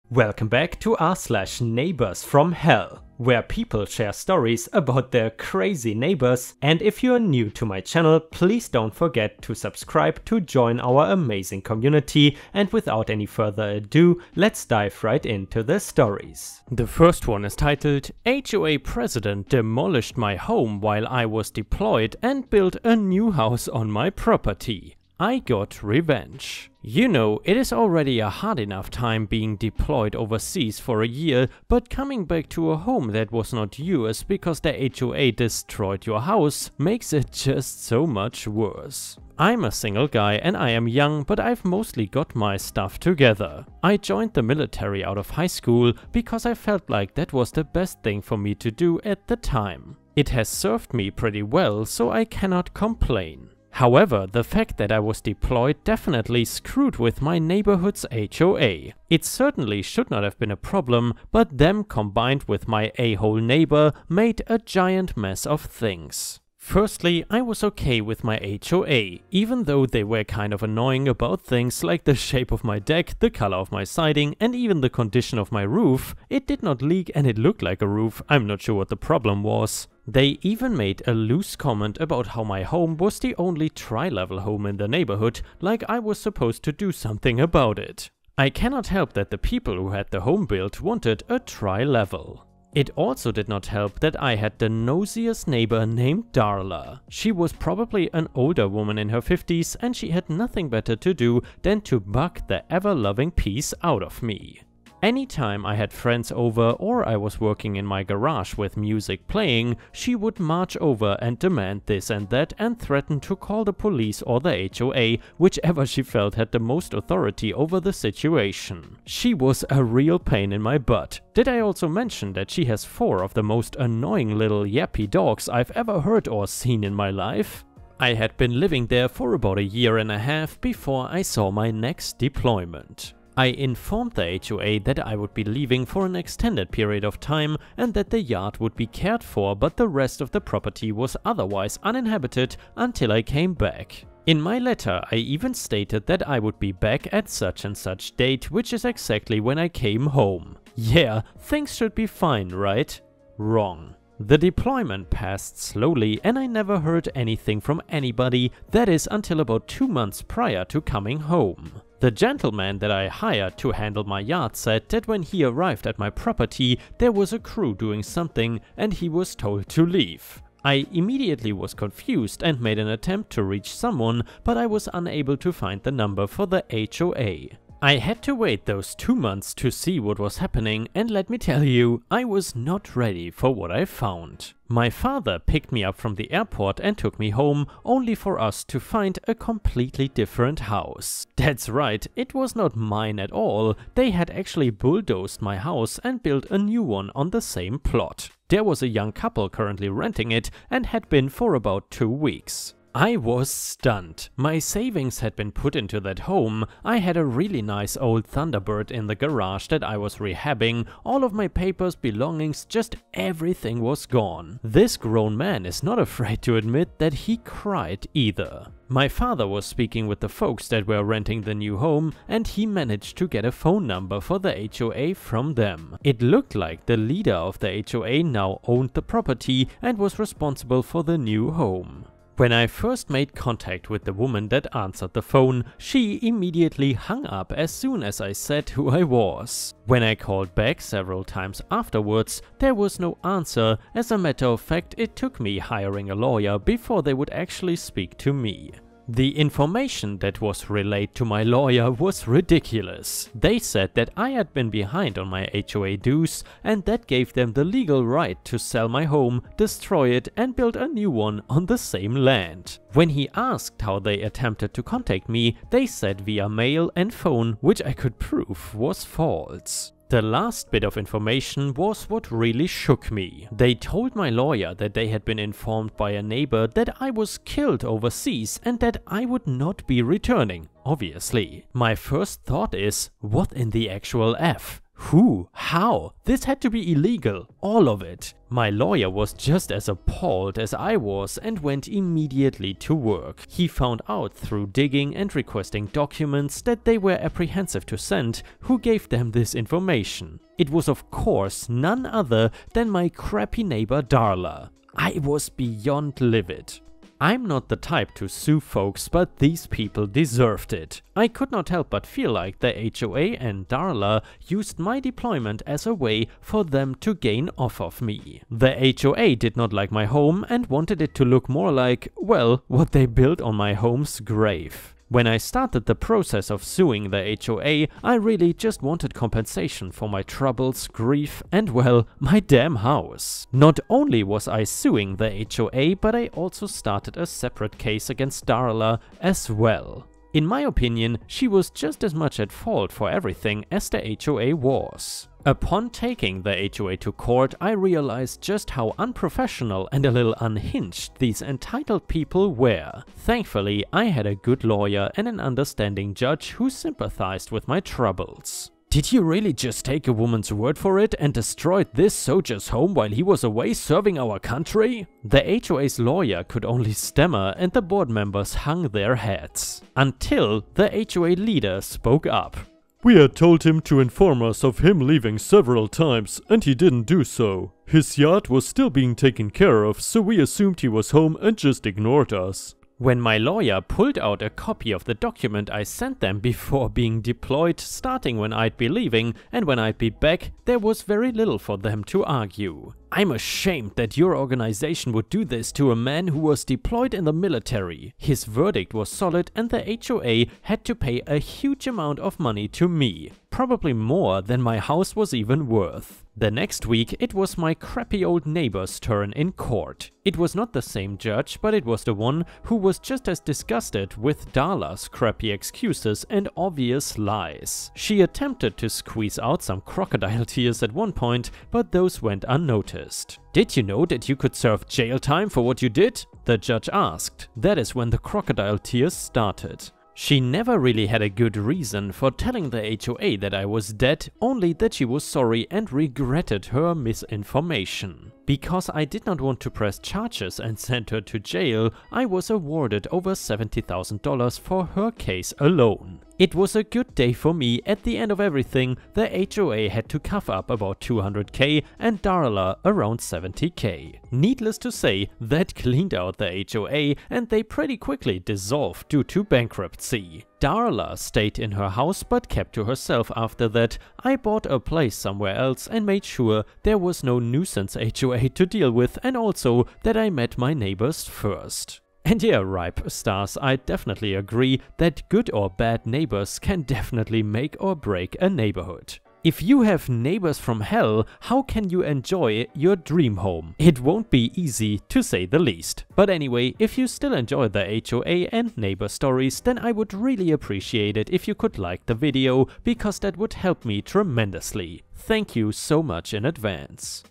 Welcome back to r/neighbors from hell, where people share stories about their crazy neighbors. And if you're new to my channel, please don't forget to subscribe to join our amazing community. And without any further ado, let's dive right into the stories. The first one is titled HOA President Demolished My Home While I Was Deployed and Built a New House on My Property. I got revenge. You know, it is already a hard enough time being deployed overseas for a year, but coming back to a home that was not yours because the HOA destroyed your house makes it just so much worse. I'm a single guy and I am young, but I've mostly got my stuff together. I joined the military out of high school because I felt like that was the best thing for me to do at the time. It has served me pretty well, so I cannot complain. However, the fact that I was deployed definitely screwed with my neighborhood's HOA. It certainly should not have been a problem, but them combined with my a-hole neighbor made a giant mess of things. Firstly, I was okay with my HOA, even though they were kind of annoying about things like the shape of my deck, the color of my siding, and even the condition of my roof. It did not leak and it looked like a roof. I'm not sure what the problem was. They even made a loose comment about how my home was the only tri-level home in the neighborhood, like I was supposed to do something about it. I cannot help that the people who had the home built wanted a tri-level. It also did not help that I had the nosiest neighbor named Darla. She was probably an older woman in her 50s and she had nothing better to do than to bug the ever-loving peace out of me. Anytime I had friends over or I was working in my garage with music playing, she would march over and demand this and that and threaten to call the police or the HOA, whichever she felt had the most authority over the situation. She was a real pain in my butt. Did I also mention that she has 4 of the most annoying little yappy dogs I've ever heard or seen in my life? I had been living there for about a year and a half before I saw my next deployment. I informed the HOA that I would be leaving for an extended period of time and that the yard would be cared for, but the rest of the property was otherwise uninhabited until I came back. In my letter, I even stated that I would be back at such and such date, which is exactly when I came home. Yeah, things should be fine, right? Wrong. The deployment passed slowly and I never heard anything from anybody, that is until about 2 months prior to coming home. The gentleman that I hired to handle my yard said that when he arrived at my property there was a crew doing something and he was told to leave. I immediately was confused and made an attempt to reach someone, but I was unable to find the number for the HOA. I had to wait those 2 months to see what was happening, and let me tell you, I was not ready for what I found. My father picked me up from the airport and took me home, only for us to find a completely different house. That's right, it was not mine at all. They had actually bulldozed my house and built a new one on the same plot. There was a young couple currently renting it and had been for about 2 weeks. I was stunned. My savings had been put into that home. I had a really nice old Thunderbird in the garage that I was rehabbing. All of my papers, belongings, just everything was gone. This grown man is not afraid to admit that he cried either. My father was speaking with the folks that were renting the new home and he managed to get a phone number for the HOA from them. It looked like the leader of the HOA now owned the property and was responsible for the new home. When I first made contact with the woman that answered the phone, she immediately hung up as soon as I said who I was. When I called back several times afterwards, there was no answer. As a matter of fact, it took me hiring a lawyer before they would actually speak to me. The information that was relayed to my lawyer was ridiculous. They said that I had been behind on my HOA dues and that gave them the legal right to sell my home, destroy it and build a new one on the same land. When he asked how they attempted to contact me, they said via mail and phone, which I could prove was false. The last bit of information was what really shook me. They told my lawyer that they had been informed by a neighbor that I was killed overseas and that I would not be returning, obviously. My first thought is, what in the actual F? Who? How? This had to be illegal. All of it. My lawyer was just as appalled as I was and went immediately to work. He found out through digging and requesting documents that they were apprehensive to send. Who gave them this information? It was of course none other than my crappy neighbor Darla. I was beyond livid. I'm not the type to sue folks, but these people deserved it. I could not help but feel like the HOA and Darla used my deployment as a way for them to gain off of me. The HOA did not like my home and wanted it to look more like, well, what they built on my home's grave. When I started the process of suing the HOA, I really just wanted compensation for my troubles, grief, and well, my damn house. Not only was I suing the HOA, but I also started a separate case against Darla as well. In my opinion, she was just as much at fault for everything as the HOA was. Upon taking the HOA to court, I realized just how unprofessional and a little unhinged these entitled people were. Thankfully, I had a good lawyer and an understanding judge who sympathized with my troubles. Did you really just take a woman's word for it and destroyed this soldier's home while he was away serving our country? The HOA's lawyer could only stammer and the board members hung their heads. Until the HOA leader spoke up. We had told him to inform us of him leaving several times, and he didn't do so. His yacht was still being taken care of, so we assumed he was home and just ignored us. When my lawyer pulled out a copy of the document I sent them before being deployed, starting when I'd be leaving and when I'd be back, there was very little for them to argue. I'm ashamed that your organization would do this to a man who was deployed in the military. His verdict was solid and the HOA had to pay a huge amount of money to me. Probably more than my house was even worth. The next week, it was my crappy old neighbor's turn in court. It was not the same judge, but it was the one who was just as disgusted with Darla's crappy excuses and obvious lies. She attempted to squeeze out some crocodile tears at one point, but those went unnoticed. Did you know that you could serve jail time for what you did? The judge asked. That is when the crocodile tears started. She never really had a good reason for telling the HOA that I was dead, only that she was sorry and regretted her misinformation. Because I did not want to press charges and send her to jail, I was awarded over $70,000 for her case alone. It was a good day for me. At the end of everything, the HOA had to cough up about $200K and Darla around $70K. Needless to say, that cleaned out the HOA and they pretty quickly dissolved due to bankruptcy. Darla stayed in her house but kept to herself after that. I bought a place somewhere else and made sure there was no nuisance HOA to deal with, and also that I met my neighbors first. And yeah, ripe stars, I definitely agree that good or bad neighbors can definitely make or break a neighborhood. If you have neighbors from hell, how can you enjoy your dream home? It won't be easy, to say the least. But anyway, if you still enjoy the HOA and neighbor stories, then I would really appreciate it if you could like the video, because that would help me tremendously. Thank you so much in advance.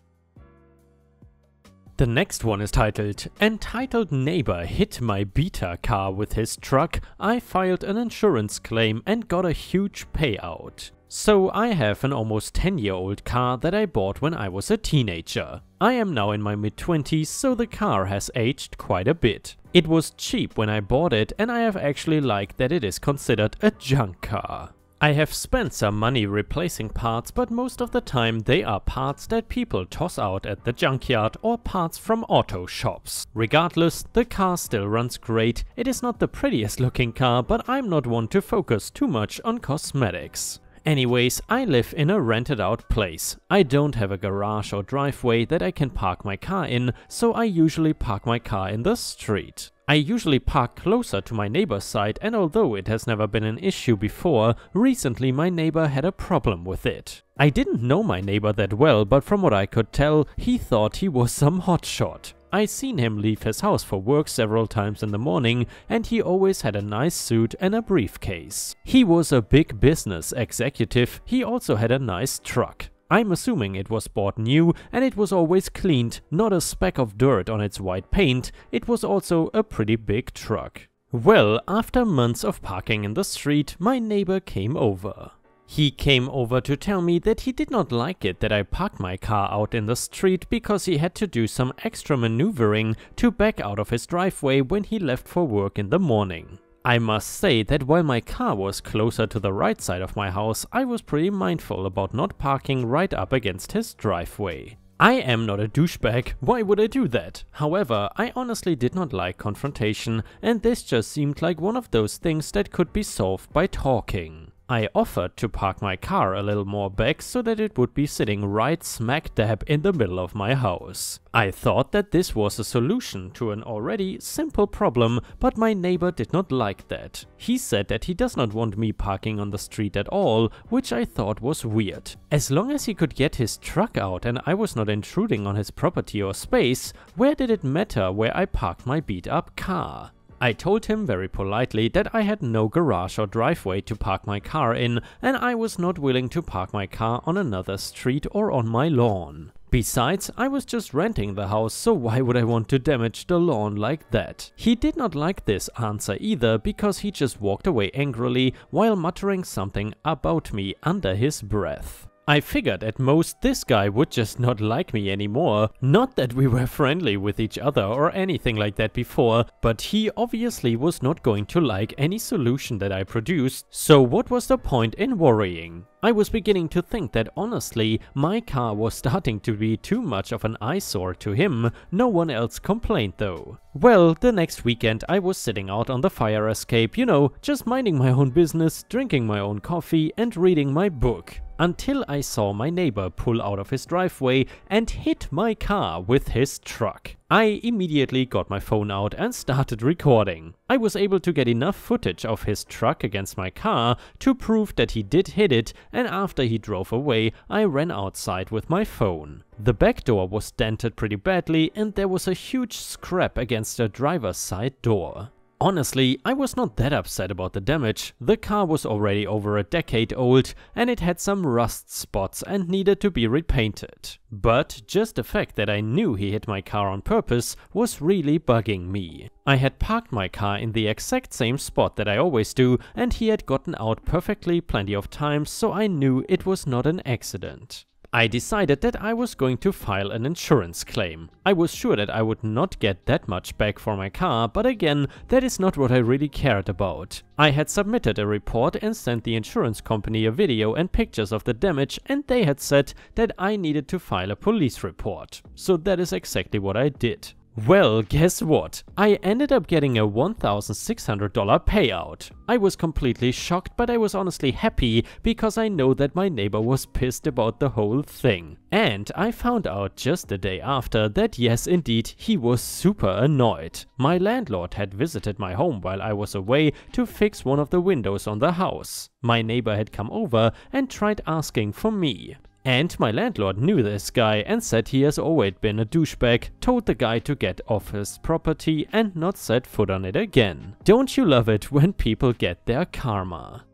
The next one is titled, "Entitled neighbor hit my beta car with his truck. I filed an insurance claim and got a huge payout." So I have an almost 10-year-old car that I bought when I was a teenager. I am now in my mid-20s, so the car has aged quite a bit. It was cheap when I bought it, and I have actually liked that it is considered a junk car. I have spent some money replacing parts, but most of the time they are parts that people toss out at the junkyard or parts from auto shops. Regardless, the car still runs great. It is not the prettiest looking car, but I'm not one to focus too much on cosmetics. Anyways, I live in a rented out place. I don't have a garage or driveway that I can park my car in, so I usually park my car in the street. I usually park closer to my neighbor's side, and although it has never been an issue before, recently my neighbor had a problem with it. I didn't know my neighbor that well, but from what I could tell, he thought he was some hotshot. I seen him leave his house for work several times in the morning, and he always had a nice suit and a briefcase. He was a big business executive. He also had a nice truck. I'm assuming it was bought new, and it was always cleaned, not a speck of dirt on its white paint. It was also a pretty big truck. Well, after months of parking in the street, my neighbor came over. He came over to tell me that he did not like it that I parked my car out in the street because he had to do some extra maneuvering to back out of his driveway when he left for work in the morning. I must say that while my car was closer to the right side of my house, I was pretty mindful about not parking right up against his driveway. I am not a douchebag, why would I do that? However, I honestly did not like confrontation, and this just seemed like one of those things that could be solved by talking. I offered to park my car a little more back so that it would be sitting right smack dab in the middle of my house. I thought that this was a solution to an already simple problem, but my neighbor did not like that. He said that he does not want me parking on the street at all, which I thought was weird. As long as he could get his truck out and I was not intruding on his property or space, where did it matter where I parked my beat up car? I told him very politely that I had no garage or driveway to park my car in, and I was not willing to park my car on another street or on my lawn. Besides, I was just renting the house, so why would I want to damage the lawn like that? He did not like this answer either, because he just walked away angrily while muttering something about me under his breath. I figured at most this guy would just not like me anymore. Not that we were friendly with each other or anything like that before, but he obviously was not going to like any solution that I produced, so what was the point in worrying? I was beginning to think that honestly, my car was starting to be too much of an eyesore to him. No one else complained though. Well, the next weekend I was sitting out on the fire escape, you know, just minding my own business, drinking my own coffee and reading my book. Until I saw my neighbor pull out of his driveway and hit my car with his truck. I immediately got my phone out and started recording. I was able to get enough footage of his truck against my car to prove that he did hit it, and after he drove away, I ran outside with my phone. The back door was dented pretty badly and there was a huge scrap against the driver's side door. Honestly, I was not that upset about the damage. The car was already over a decade old and it had some rust spots and needed to be repainted. But just the fact that I knew he hit my car on purpose was really bugging me. I had parked my car in the exact same spot that I always do, and he had gotten out perfectly plenty of times, so I knew it was not an accident. I decided that I was going to file an insurance claim. I was sure that I would not get that much back for my car, but again, that is not what I really cared about. I had submitted a report and sent the insurance company a video and pictures of the damage, and they had said that I needed to file a police report. So that is exactly what I did. Well, guess what? I ended up getting a $1,600 payout. I was completely shocked, but I was honestly happy because I know that my neighbor was pissed about the whole thing. And I found out just the day after that yes, indeed, he was super annoyed. My landlord had visited my home while I was away to fix one of the windows on the house. My neighbor had come over and tried asking for me. And my landlord knew this guy and said he has always been a douchebag, told the guy to get off his property and not set foot on it again. Don't you love it when people get their karma?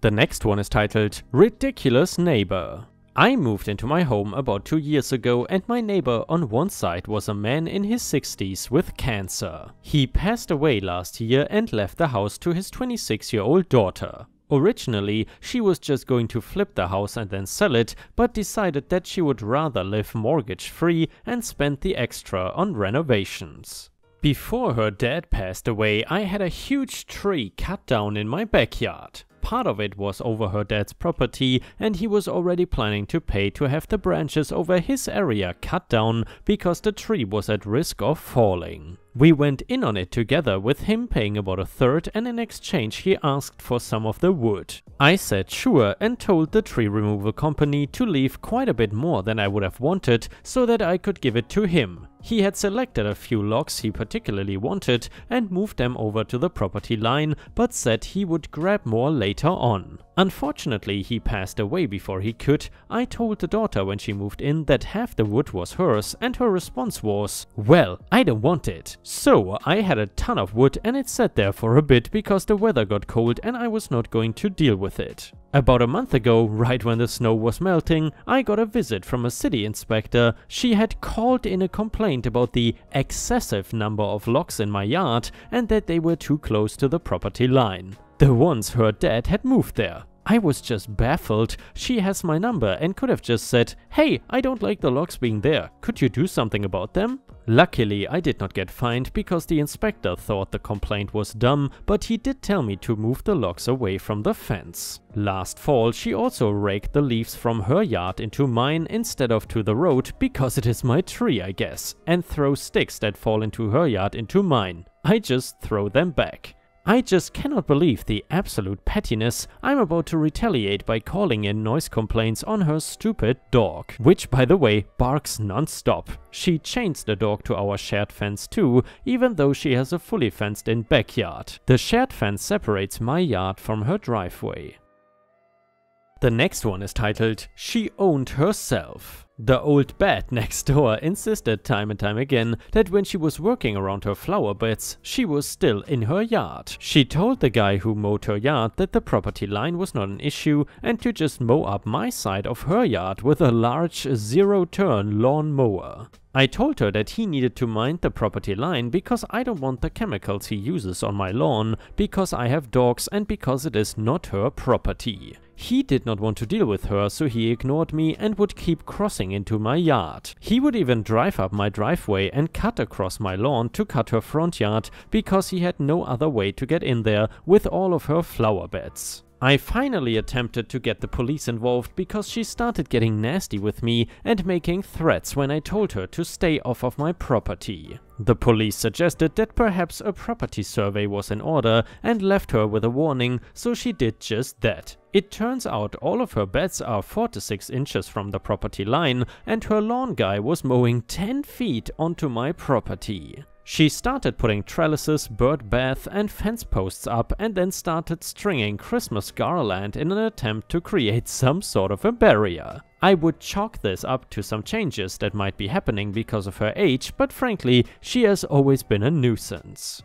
The next one is titled Ridiculous Neighbor. I moved into my home about 2 years ago and my neighbor on one side was a man in his 60s with cancer. He passed away last year and left the house to his 26-year-old daughter. Originally, she was just going to flip the house and then sell it, but decided that she would rather live mortgage-free and spend the extra on renovations. Before her dad passed away, I had a huge tree cut down in my backyard. Part of it was over her dad's property and he was already planning to pay to have the branches over his area cut down because the tree was at risk of falling. We went in on it together with him paying about 1/3 and in exchange he asked for some of the wood. I said sure and told the tree removal company to leave quite a bit more than I would have wanted so that I could give it to him. He had selected a few logs he particularly wanted and moved them over to the property line, but said he would grab more later on. Unfortunately, he passed away before he could. I told the daughter when she moved in that half the wood was hers and her response was, "Well, I don't want it." So I had a ton of wood and it sat there for a bit because the weather got cold and I was not going to deal with it. About a month ago, right when the snow was melting, I got a visit from a city inspector. She had called in a complaint about the excessive number of logs in my yard and that they were too close to the property line. The ones her dad had moved there. I was just baffled. She has my number and could have just said, "Hey, I don't like the locks being there. Could you do something about them?" Luckily, I did not get fined because the inspector thought the complaint was dumb, but he did tell me to move the locks away from the fence. Last fall, she also raked the leaves from her yard into mine instead of to the road, because it is my tree, I guess, and throw sticks that fall into her yard into mine. I just throw them back. I just cannot believe the absolute pettiness. I'm about to retaliate by calling in noise complaints on her stupid dog, which by the way barks non-stop. She chains the dog to our shared fence too, even though she has a fully fenced in backyard. The shared fence separates my yard from her driveway. The next one is titled, "She Owned Herself." The old bat next door insisted time and time again that when she was working around her flower beds, she was still in her yard. She told the guy who mowed her yard that the property line was not an issue and to just mow up my side of her yard with a large zero-turn lawn mower. I told her that he needed to mind the property line because I don't want the chemicals he uses on my lawn, because I have dogs and because it is not her property. He did not want to deal with her, so he ignored me and would keep crossing into my yard. He would even drive up my driveway and cut across my lawn to cut her front yard because he had no other way to get in there with all of her flower beds. I finally attempted to get the police involved because she started getting nasty with me and making threats when I told her to stay off of my property. The police suggested that perhaps a property survey was in order and left her with a warning, so she did just that. It turns out all of her beds are 4 to 6 inches from the property line and her lawn guy was mowing 10 feet onto my property. She started putting trellises, bird bath and fence posts up and then started stringing Christmas garland in an attempt to create some sort of a barrier. I would chalk this up to some changes that might be happening because of her age, but frankly, she has always been a nuisance.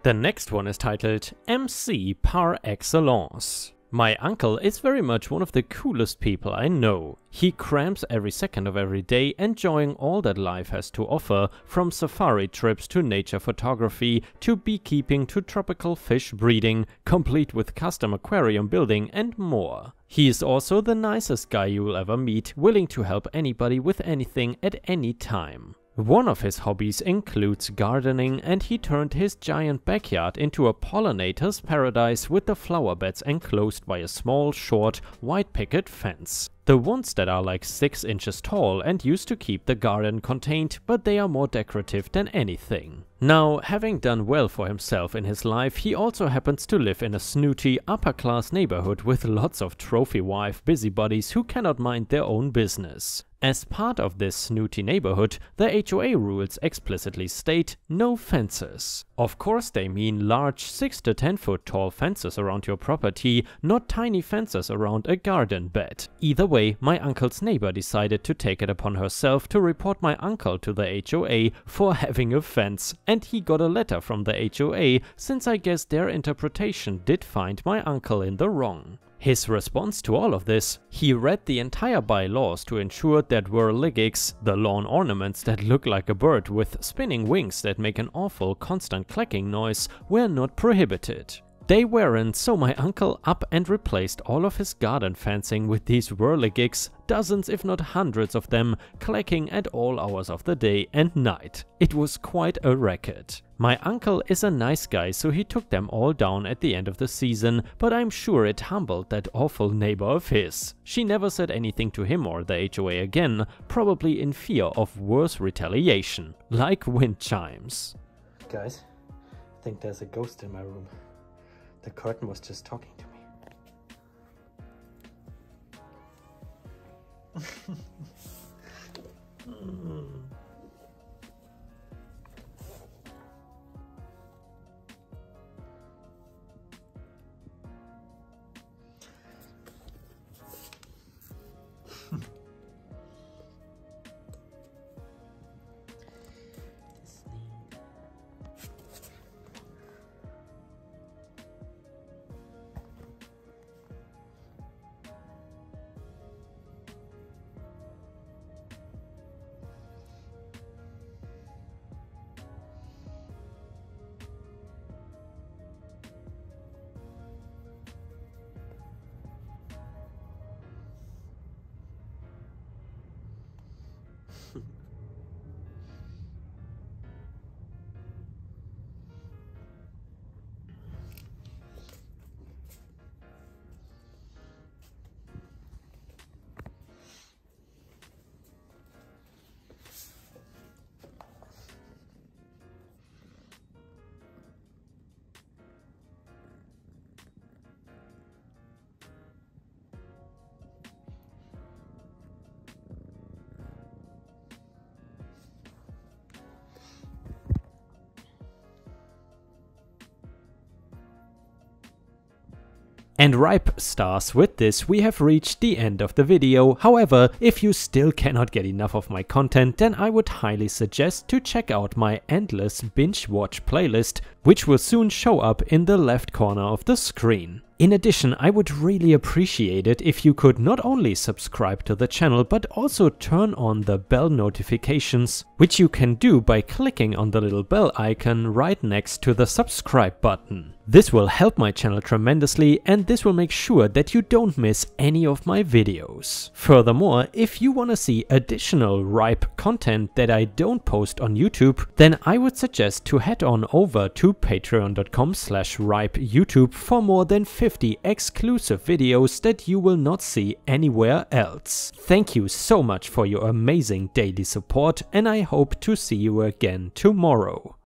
The next one is titled MC par excellence. My uncle is very much one of the coolest people I know. He crams every second of every day enjoying all that life has to offer, from safari trips to nature photography to beekeeping to tropical fish breeding, complete with custom aquarium building and more. He is also the nicest guy you will ever meet, willing to help anybody with anything at any time. One of his hobbies includes gardening, and he turned his giant backyard into a pollinator's paradise with the flower beds enclosed by a small, short, white picket fence. The ones that are like 6 inches tall and used to keep the garden contained, but they are more decorative than anything. Now, having done well for himself in his life, he also happens to live in a snooty, upper-class neighborhood with lots of trophy wife busybodies who cannot mind their own business. As part of this snooty neighborhood, the HOA rules explicitly state no fences. Of course they mean large 6 to 10 foot tall fences around your property, not tiny fences around a garden bed. Either way, my uncle's neighbor decided to take it upon herself to report my uncle to the HOA for having a fence, and he got a letter from the HOA since I guess their interpretation did find my uncle in the wrong. His response to all of this, he read the entire bylaws to ensure that whirligigs, the lawn ornaments that look like a bird with spinning wings that make an awful constant clacking noise, were not prohibited. They weren't, so my uncle up and replaced all of his garden fencing with these whirligigs, dozens if not hundreds of them, clacking at all hours of the day and night. It was quite a racket. My uncle is a nice guy, so he took them all down at the end of the season, but I'm sure it humbled that awful neighbor of his. She never said anything to him or the HOA again, probably in fear of worse retaliation, like wind chimes. Guys, I think there's a ghost in my room. The curtain was just talking to me. And ripe stars, with this we have reached the end of the video. However, if you still cannot get enough of my content, then I would highly suggest to check out my endless binge watch playlist, which will soon show up in the left corner of the screen. In addition, I would really appreciate it if you could not only subscribe to the channel, but also turn on the bell notifications, which you can do by clicking on the little bell icon right next to the subscribe button. This will help my channel tremendously, and this will make sure that you don't miss any of my videos. Furthermore, if you want to see additional ripe content that I don't post on YouTube, then I would suggest to head on over to patreon.com/ripeyoutube for more than 50 exclusive videos that you will not see anywhere else. Thank you so much for your amazing daily support, and I hope to see you again tomorrow.